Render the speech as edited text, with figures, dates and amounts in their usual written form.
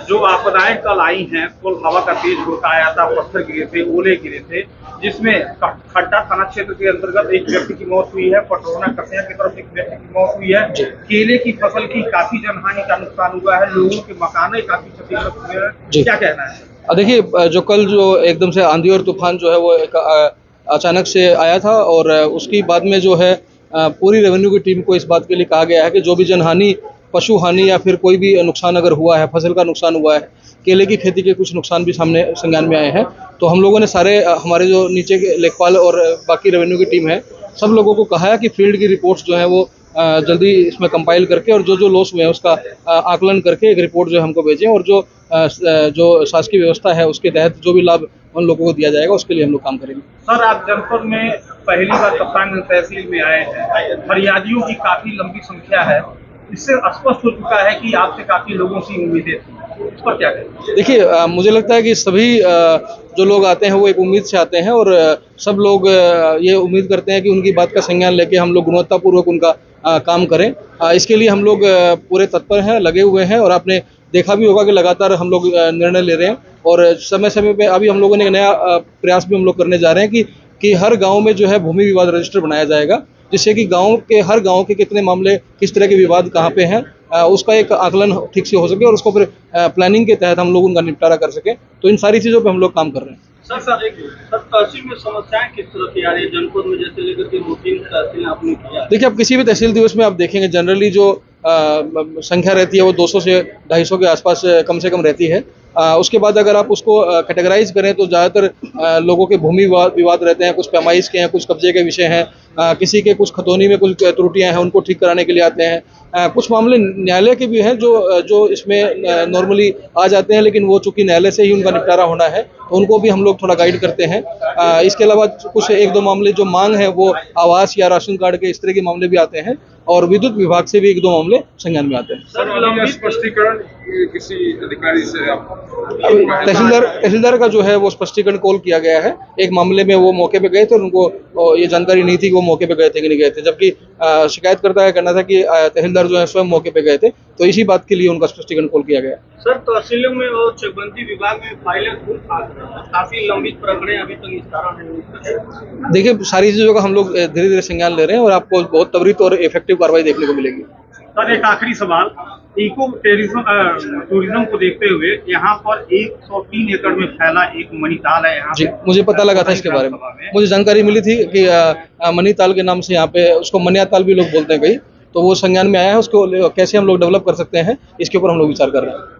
जो आपदाएं कल आई हैं, फुल हवा का तेज झोंका आया था, पत्थर गिरे थे, ओले गिरे थे, जिसमें खड्डा थाना क्षेत्र के अंतर्गत एक व्यक्ति की मौत हुई है, पटरौना कस्या की तरफ एक व्यक्ति की मौत हुई है। केले की फसल की काफी जनहानि का नुकसान हुआ है, लोगों के मकान काफी क्षतिग्रस्त हुए हैं, क्या कहना है? देखिए, जो कल जो एकदम से आंधी और तूफान जो है वो एक अचानक से आया था, और उसकी बाद में जो है पूरी रेवेन्यू की टीम को इस बात के लिए कहा गया है कि जो भी जनहानि, पशु हानि या फिर कोई भी नुकसान अगर हुआ है, फसल का नुकसान हुआ है, केले की खेती के कुछ नुकसान भी सामने संज्ञान में आए हैं, तो हम लोगों ने सारे हमारे जो नीचे के लेखपाल और बाकी रेवेन्यू की टीम है, सब लोगों को कहा है कि फील्ड की रिपोर्ट्स जो है वो जल्दी इसमें कंपाइल करके और जो लॉस हुए हैं उसका आकलन करके एक रिपोर्ट जो है हमको भेजें, और जो शासकीय व्यवस्था है उसके तहत जो भी लाभ उन लोगों को दिया जाएगा उसके लिए हम लोग काम करेंगे। सर, आप जनपद में पहली बार कप्तान तहसील में आए हैं, फरियादियों की काफी लंबी संख्या है, इससे स्पष्ट हो चुका है कि आपसे काफी लोगों की उम्मीदें थी, इस पर क्या कहें? देखिए, मुझे लगता है कि सभी जो लोग आते हैं वो एक उम्मीद से आते हैं, और सब लोग ये उम्मीद करते हैं कि उनकी बात का संज्ञान लेके हम लोग गुणवत्तापूर्वक उनका काम करें। इसके लिए हम लोग पूरे तत्पर हैं, लगे हुए हैं, और आपने देखा भी होगा कि लगातार हम लोग निर्णय ले रहे हैं, और समय समय पे अभी हम लोगों ने एक नया प्रयास भी हम लोग करने जा रहे हैं कि हर गांव में जो है भूमि विवाद रजिस्टर बनाया जाएगा, जिससे कि हर गांव के कितने मामले, किस तरह के विवाद कहाँ पे हैं, उसका एक आकलन ठीक से हो सके, और उसको फिर प्लानिंग के तहत हम लोग उनका निपटारा कर सकें। तो इन सारी चीज़ों पे हम लोग काम कर रहे हैं। सर, तहसील में समस्याएं किस तरह की आ रही है जनपद में, जैसे लेकर के 2-3 तहसील आपने किया? देखिए, अब किसी भी तहसील दिवस में आप देखेंगे जनरली जो संख्या रहती है वो 200 से 250 के आसपास कम से कम रहती है। उसके बाद अगर आप उसको कैटेगराइज करें तो ज़्यादातर लोगों के भूमि विवाद रहते हैं, कुछ पैमाइश के हैं, कुछ कब्जे के विषय हैं, किसी के कुछ खतौनी में कुछ त्रुटियां हैं, उनको ठीक कराने के लिए आते हैं। कुछ मामले न्यायालय के भी हैं जो इसमें नॉर्मली आ जाते हैं, लेकिन वो चूंकि न्यायालय से ही उनका निपटारा होना है तो उनको भी हम लोग थोड़ा गाइड करते हैं। इसके अलावा कुछ 1-2 मामले जो मांग है वो आवास या राशन कार्ड के इस तरह के मामले भी आते हैं, और विद्युत विभाग से भी 1-2 मामले संज्ञान में आते हैं। सर, स्पष्टीकरण किसी अधिकारी से तहसीलदार का जो है वो स्पष्टीकरण कॉल किया गया है। एक मामले में वो मौके पे गए थे और उनको ये जानकारी नहीं थी कि वो मौके पे गए थे कि नहीं गए थे, जबकि शिकायतकर्ता का कहना था कि तहसीलदार जो है स्वयं मौके पे गए थे, तो इसी बात के लिए उनका स्पष्टीकरण कॉल किया गया। सर, तहसीलों में और चकबंदी विभाग में फाइलें काफी लंबित प्रकरण अभी तक निस्तारण नहीं। देखिए, सारी चीज़ों का हम लोग धीरे धीरे संज्ञान ले रहे हैं, और आपको बहुत त्वरित और इफेक्टिव कार्रवाई देखने को मिलेगी। सर, एक आखिरी सवाल, इको टूरिज्म को देखते हुए यहाँ पर 103 एकड़ में फैला एक मणिताल है यहाँ। जी, मुझे पता लगा था इसके बारे में, मुझे जानकारी मिली थी कि मणिताल के नाम से यहाँ पे उसको मनियाताल भी लोग बोलते हैं कहीं, तो वो संज्ञान में आया है, उसको कैसे हम लोग डेवलप कर सकते हैं इसके ऊपर हम लोग विचार कर रहे हैं।